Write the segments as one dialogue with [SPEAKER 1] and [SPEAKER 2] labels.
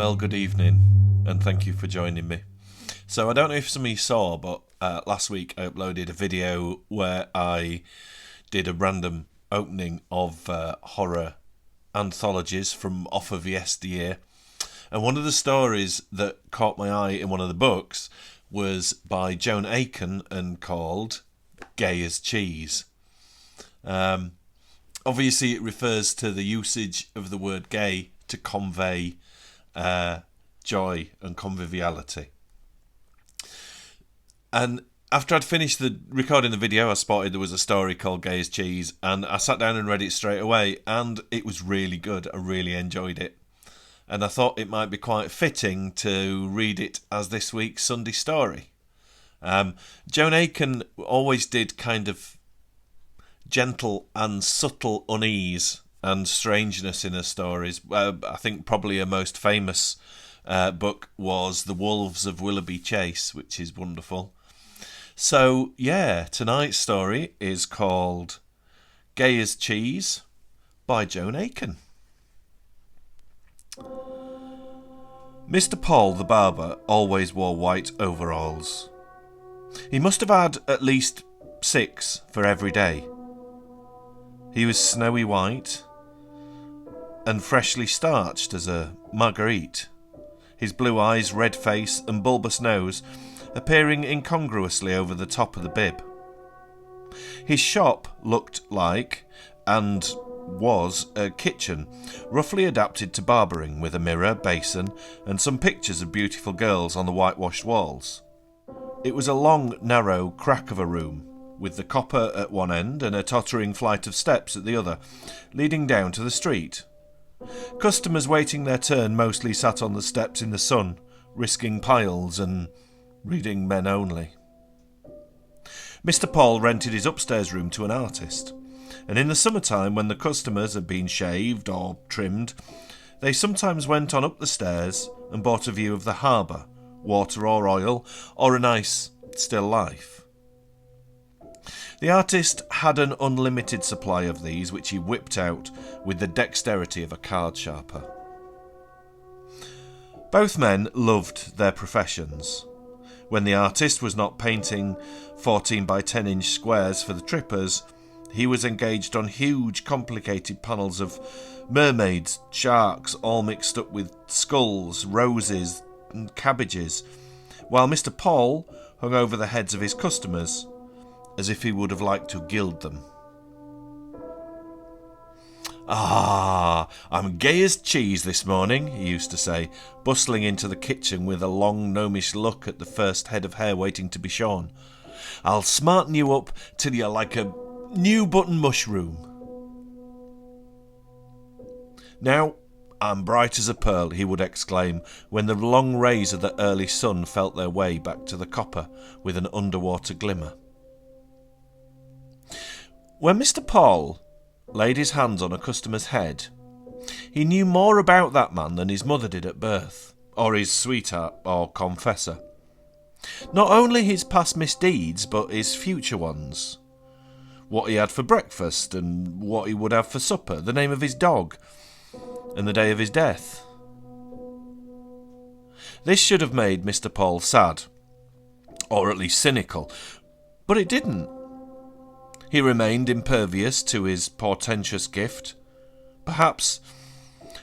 [SPEAKER 1] Well, good evening, and thank you for joining me. So I don't know if some of you saw, but last week I uploaded a video where I did a random opening of horror anthologies from off of yesteryear. And one of the stories that caught my eye in one of the books was by Joan Aiken and called Gay as Cheese. Obviously it refers to the usage of the word gay to convey joy and conviviality. And after I'd finished recording the video, I spotted there was a story called Gay as Cheese, and I sat down and read it straight away, and it was really good. I really enjoyed it. And I thought it might be quite fitting to read it as this week's Sunday story. Joan Aiken always did kind of gentle and subtle unease and strangeness in her stories. I think probably her most famous book was The Wolves of Willoughby Chase, which is wonderful. So, yeah, tonight's story is called Gay as Cheese by Joan Aiken. Mr. Paul, the barber, always wore white overalls. He must have had at least 6 for every day. He was snowy white and freshly starched as a marguerite, his blue eyes, red face and bulbous nose appearing incongruously over the top of the bib. His shop looked like, and was, a kitchen, roughly adapted to barbering, with a mirror, basin and some pictures of beautiful girls on the whitewashed walls. It was a long, narrow crack of a room, with the copper at one end and a tottering flight of steps at the other, leading down to the street. Customers waiting their turn mostly sat on the steps in the sun, risking piles and reading Men Only. Mr. Paul rented his upstairs room to an artist, and in the summertime, when the customers had been shaved or trimmed, they sometimes went on up the stairs and bought a view of the harbour, water or oil, or a nice still life. The artist had an unlimited supply of these, which he whipped out with the dexterity of a card sharper. Both men loved their professions. When the artist was not painting 14 by 10 inch squares for the trippers, he was engaged on huge complicated panels of mermaids, sharks, all mixed up with skulls, roses and cabbages, while Mr. Paul hung over the heads of his customers, as if he would have liked to gild them. "Ah, I'm gay as cheese this morning," he used to say, bustling into the kitchen with a long gnomish look at the first head of hair waiting to be shorn. "I'll smarten you up till you're like a new button mushroom. Now I'm bright as a pearl," he would exclaim, when the long rays of the early sun felt their way back to the copper with an underwater glimmer. When Mr. Paul laid his hands on a customer's head, he knew more about that man than his mother did at birth, or his sweetheart or confessor. Not only his past misdeeds, but his future ones. What he had for breakfast, and what he would have for supper, the name of his dog, and the day of his death. This should have made Mr. Paul sad, or at least cynical, but it didn't. He remained impervious to his portentous gift. Perhaps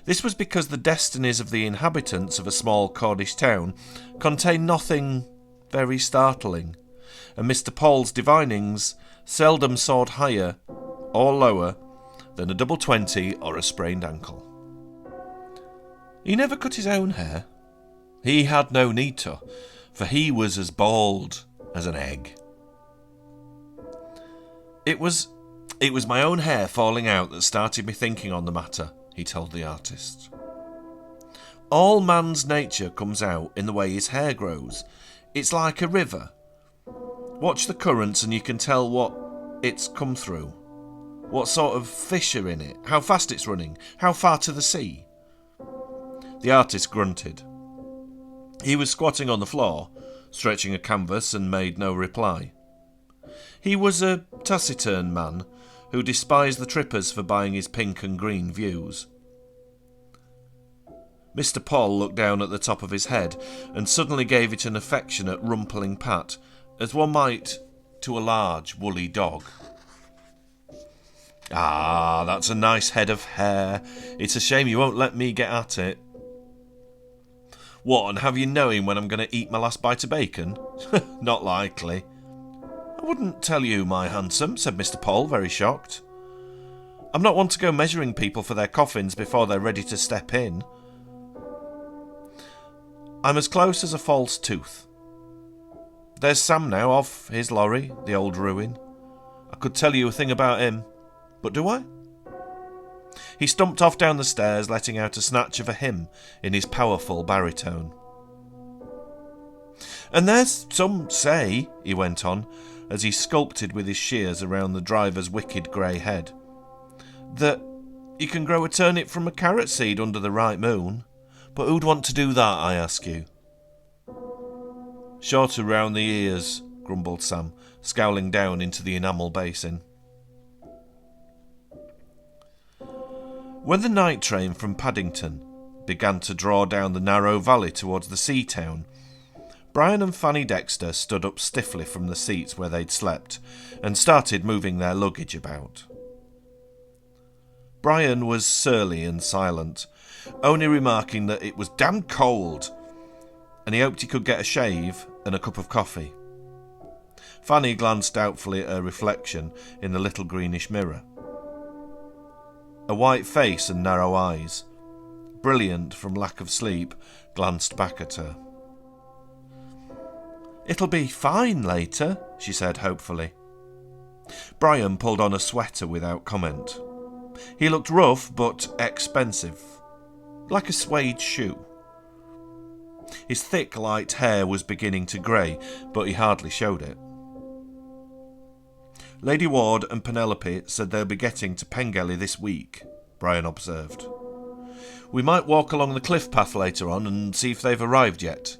[SPEAKER 1] this was because the destinies of the inhabitants of a small Cornish town contained nothing very startling, and Mr. Paul's divinings seldom soared higher or lower than a double 20 or a sprained ankle. He never cut his own hair. He had no need to, for he was as bald as an egg. It was my own hair falling out that started me thinking on the matter," he told the artist. "All man's nature comes out in the way his hair grows. It's like a river. Watch the currents and you can tell what it's come through, what sort of fish are in it, how fast it's running, how far to the sea." The artist grunted. He was squatting on the floor, stretching a canvas, and made no reply. He was a taciturn man who despised the trippers for buying his pink and green views. Mr. Paul looked down at the top of his head and suddenly gave it an affectionate rumpling pat, as one might to a large woolly dog. "Ah, that's a nice head of hair. It's a shame you won't let me get at it." "What, and have you knowing when I'm going to eat my last bite of bacon?" "Not likely." "I wouldn't tell you, my handsome," said Mr. Paul, very shocked. "I'm not one to go measuring people for their coffins before they're ready to step in. I'm as close as a false tooth. There's Sam now, off his lorry, the old ruin. I could tell you a thing about him, but do I?" He stumped off down the stairs, letting out a snatch of a hymn in his powerful baritone. "And there's some say," he went on, as he sculpted with his shears around the driver's wicked grey head, "that you can grow a turnip from a carrot seed under the right moon. But who'd want to do that, I ask you?" "Shorter round the ears," grumbled Sam, scowling down into the enamel basin. When the night train from Paddington began to draw down the narrow valley towards the sea town, Brian and Fanny Dexter stood up stiffly from the seats where they'd slept and started moving their luggage about. Brian was surly and silent, only remarking that it was damned cold, and he hoped he could get a shave and a cup of coffee. Fanny glanced doubtfully at her reflection in the little greenish mirror. A white face and narrow eyes, brilliant from lack of sleep, glanced back at her. "It'll be fine later," she said hopefully. Brian pulled on a sweater without comment. He looked rough but expensive, like a suede shoe. His thick light hair was beginning to grey, but he hardly showed it. "Lady Ward and Penelope said they'll be getting to Pengelly this week," Brian observed. "We might walk along the cliff path later on and see if they've arrived yet.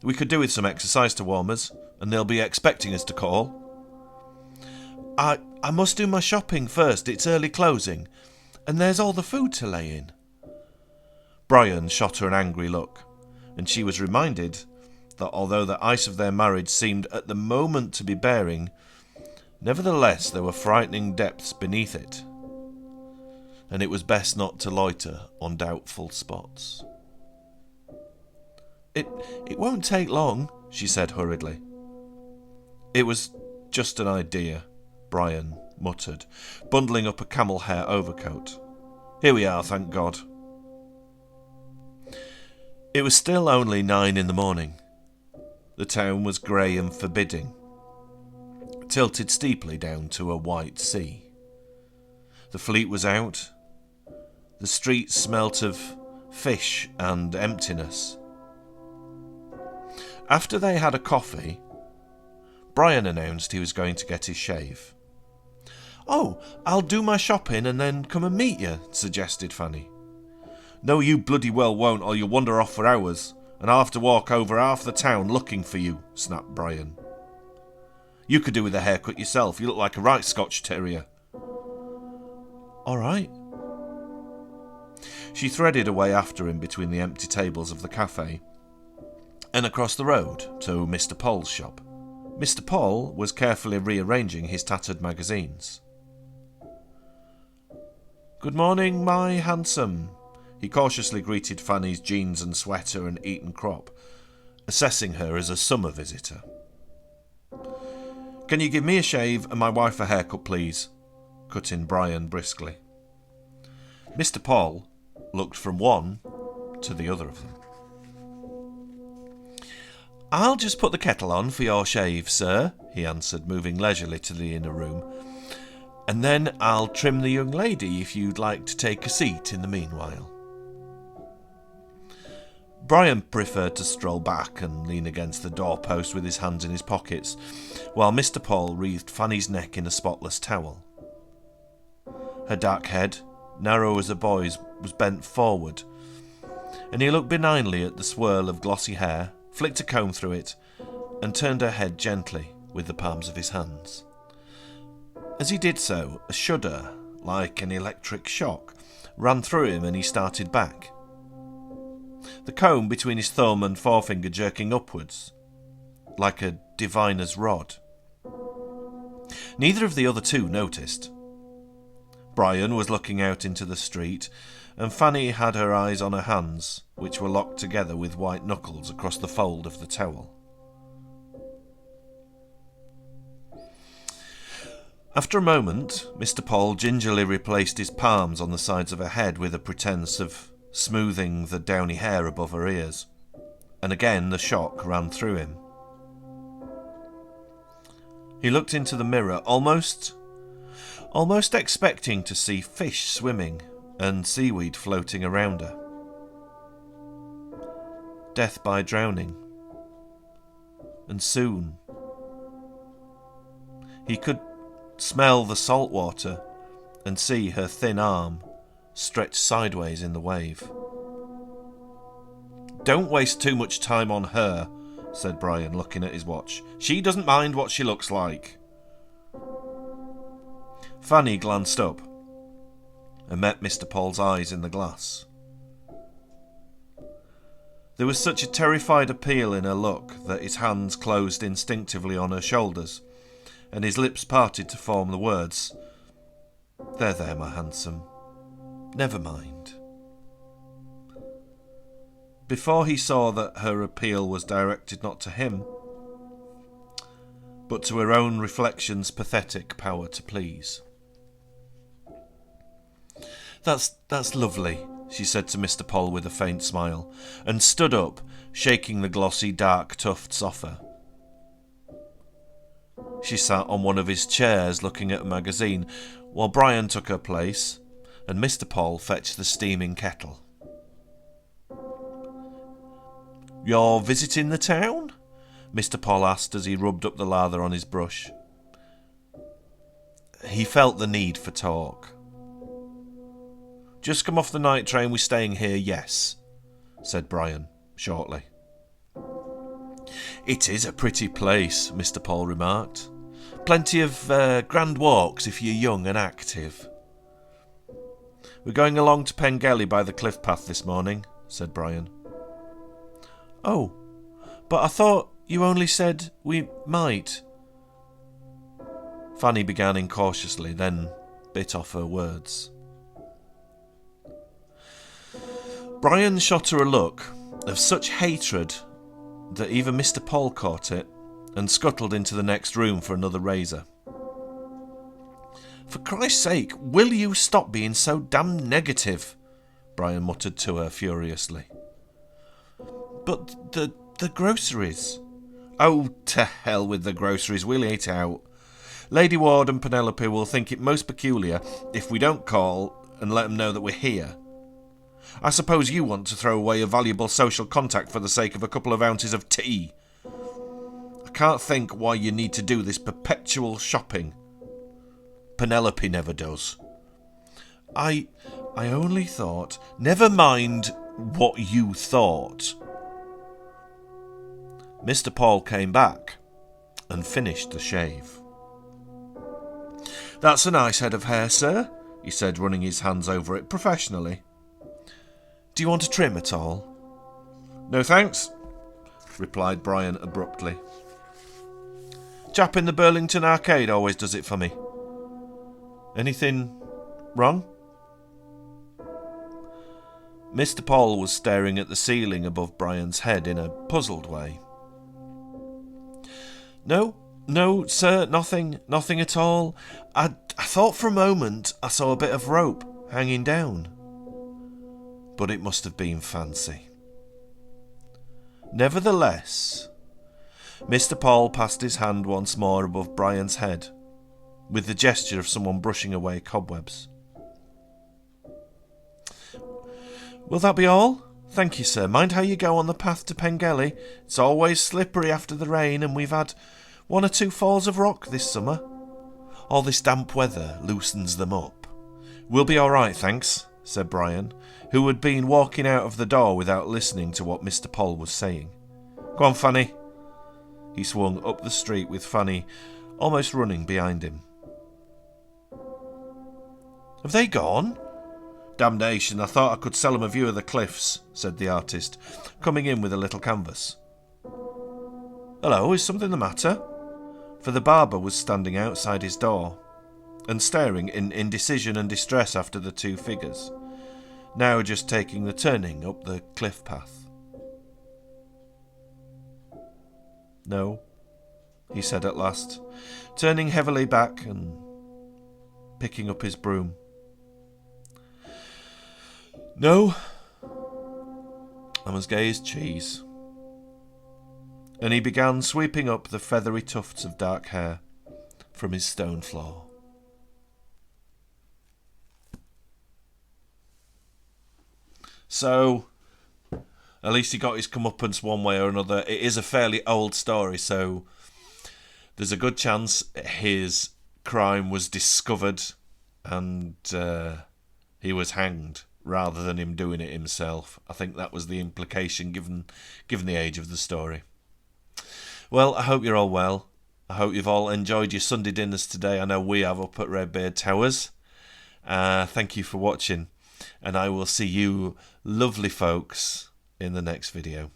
[SPEAKER 1] We could do with some exercise to warm us, and they'll be expecting us to call." I must do my shopping first, it's early closing, and there's all the food to lay in." Brian shot her an angry look, and she was reminded that although the ice of their marriage seemed at the moment to be bearing, nevertheless there were frightening depths beneath it, and it was best not to loiter on doubtful spots. It won't take long," she said hurriedly. "It was just an idea," Brian muttered, bundling up a camel hair overcoat. "Here we are, thank God." It was still only 9 in the morning. The town was grey and forbidding, tilted steeply down to a white sea. The fleet was out. The streets smelt of fish and emptiness. After they had a coffee, Brian announced he was going to get his shave. "Oh, I'll do my shopping and then come and meet you," suggested Fanny. "No, you bloody well won't, or you'll wander off for hours, and I'll have to walk over half the town looking for you," snapped Brian. "You could do with a haircut yourself. You look like a right Scotch terrier." "All right." She threaded away after him between the empty tables of the cafe and across the road to Mr. Paul's shop. Mr. Paul was carefully rearranging his tattered magazines. "Good morning, my handsome," he cautiously greeted Fanny's jeans and sweater and eaten crop, assessing her as a summer visitor. "Can you give me a shave and my wife a haircut, please?" cut in Brian briskly. Mr. Paul looked from one to the other of them. "I'll just put the kettle on for your shave, sir," he answered, moving leisurely to the inner room. "And then I'll trim the young lady if you'd like to take a seat in the meanwhile." Brian preferred to stroll back and lean against the doorpost with his hands in his pockets, while Mr. Paul wreathed Fanny's neck in a spotless towel. Her dark head, narrow as a boy's, was bent forward, and he looked benignly at the swirl of glossy hair, flicked a comb through it, and turned her head gently with the palms of his hands. As he did so, a shudder, like an electric shock, ran through him and he started back. the comb between his thumb and forefinger jerking upwards, like a diviner's rod. Neither of the other two noticed. Brian was looking out into the street, and Fanny had her eyes on her hands, which were locked together with white knuckles across the fold of the towel. After a moment, Mr. Paul gingerly replaced his palms on the sides of her head with a pretence of smoothing the downy hair above her ears, and again the shock ran through him. He looked into the mirror, almost expecting to see fish swimming and seaweed floating around her. Death by drowning. And soon. He could smell the salt water and see her thin arm stretched sideways in the wave. "Don't waste too much time on her," said Brian, looking at his watch. "She doesn't mind what she looks like." Fanny glanced up and met Mr. Paul's eyes in the glass. There was such a terrified appeal in her look that his hands closed instinctively on her shoulders, and his lips parted to form the words, There, my handsome. Never mind." Before he saw that her appeal was directed not to him, but to her own reflection's pathetic power to please. That's lovely," she said to Mr. Paul with a faint smile, and stood up, shaking the glossy dark tufts off her. She sat on one of his chairs looking at a magazine, while Brian took her place, and Mr. Paul fetched the steaming kettle. "You're visiting the town?" Mr. Paul asked as he rubbed up the lather on his brush. He felt the need for talk. "Just come off the night train, we're staying here, yes," said Brian, shortly. "It is a pretty place," Mr. Paul remarked. "Plenty of grand walks if you're young and active." "We're going along to Pengelly by the cliff path this morning," said Brian. "Oh, but I thought you only said we might." Fanny began incautiously, then bit off her words. Brian shot her a look of such hatred that even Mr. Paul caught it and scuttled into the next room for another razor. "For Christ's sake, will you stop being so damn negative?" Brian muttered to her furiously. "But the groceries." "Oh, to hell with the groceries, we'll eat out. Lady Ward and Penelope will think it most peculiar if we don't call and let them know that we're here. I suppose you want to throw away a valuable social contact for the sake of a couple of ounces of tea. I can't think why you need to do this perpetual shopping. Penelope never does." I only thought..." "Never mind what you thought." Mr. Paul came back and finished the shave. "That's a nice head of hair, sir," he said, running his hands over it professionally. "Do you want a trim at all?" "No thanks," replied Brian abruptly. "Chap in the Burlington Arcade always does it for me. Anything wrong?" Mr. Paul was staring at the ceiling above Brian's head in a puzzled way. No, sir, nothing at all. I thought for a moment I saw a bit of rope hanging down. But it must have been fancy." Nevertheless, Mr. Paul passed his hand once more above Brian's head, with the gesture of someone brushing away cobwebs. "Will that be all? Thank you, sir. Mind how you go on the path to Pengelly. It's always slippery after the rain, and we've had 1 or 2 falls of rock this summer. All this damp weather loosens them up." "We'll be all right, thanks," said Brian, who had been walking out of the door without listening to what Mr. Paul was saying. "Go on, Fanny." He swung up the street with Fanny almost running behind him. "Have they gone? "Damnation, I thought I could sell him a view of the cliffs," said the artist, coming in with a little canvas. "Hello, is something the matter?" For the barber was standing outside his door and staring in indecision and distress after the two figures, now just taking the turning up the cliff path. "No," he said at last, turning heavily back and picking up his broom. "No, I'm as gay as cheese." And he began sweeping up the feathery tufts of dark hair from his stone floor. So, at least he got his comeuppance one way or another. It is a fairly old story, so there's a good chance his crime was discovered and he was hanged rather than him doing it himself. I think that was the implication given the age of the story. Well, I hope you're all well. I hope you've all enjoyed your Sunday dinners today. I know we have up at Redbeard Towers. Thank you for watching, and I will see you lovely folks in the next video.